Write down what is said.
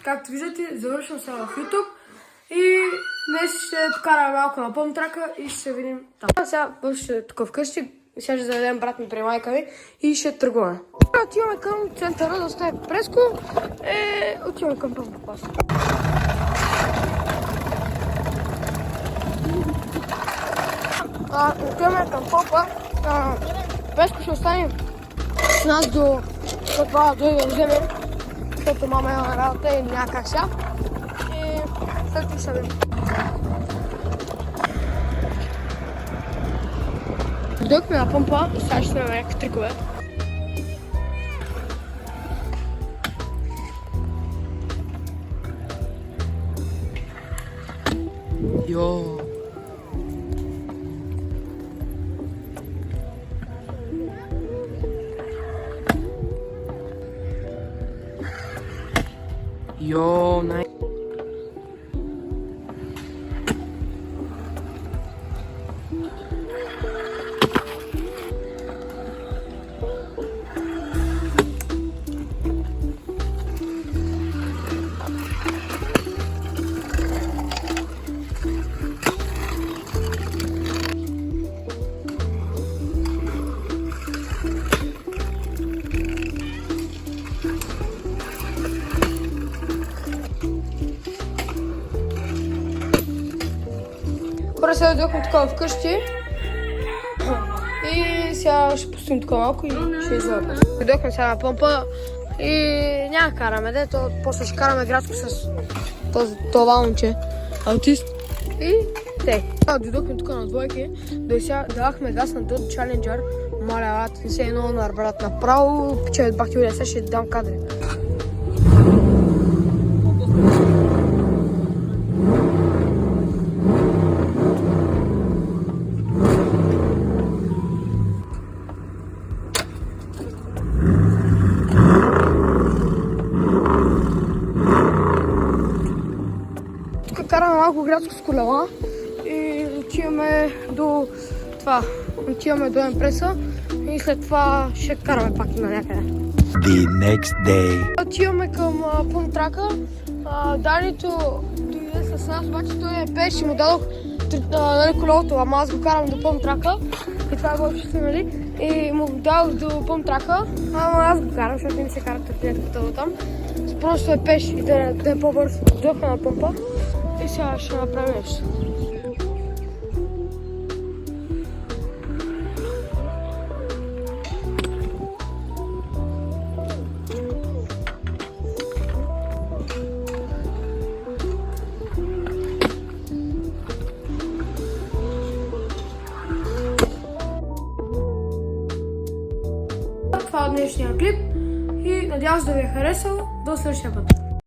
както виждате, завършвам се в YouTube и днес ще покараме малко на помтрака и ще се видим там. Сега ще тук вкъщи, сега ще заведем брат ми при майка ми и ще тръгваме. Отиваме към центъра да стане преско и отиваме към помпа. Отиваме към помпа. Преско ще остане с нас до това да дойде да вземе, защото мама е на работа и няма как сега. И след това ще видим. Дойдохме на помпа и сега ще сме някакви трикове. Йо! Йо, най... Хора, сега дойдохме такова вкъщи и сега ще пустим такова малко и ще излъпим. Дойдохме сега на помпа и няма караме, дето после ще караме градско с това момче, аутист и те. Дойдохме тук на двойки, до сега давахме газ на този Challenger, маля, не се едно на брат, направо, че бахти уля, сега ще дам кадри. Караме малко градско с колела и отиваме до това, отиваме до Емпреса и след това ще караме пак на някъде. The next day. Отиваме към помтрака, Данито дойде с нас, обаче той е пеш и му дадох колелото, ама аз го карам до помтрака и това го общите, нали? И му дадох до помтрака, ама аз го карам, защото не се карат търпилетата там. Просто е пеш и да е по-бързо. Дойдохме на помпа и сега ще направим нещо. Това е днешния клип и надявам се да ви е харесал. До следващия път.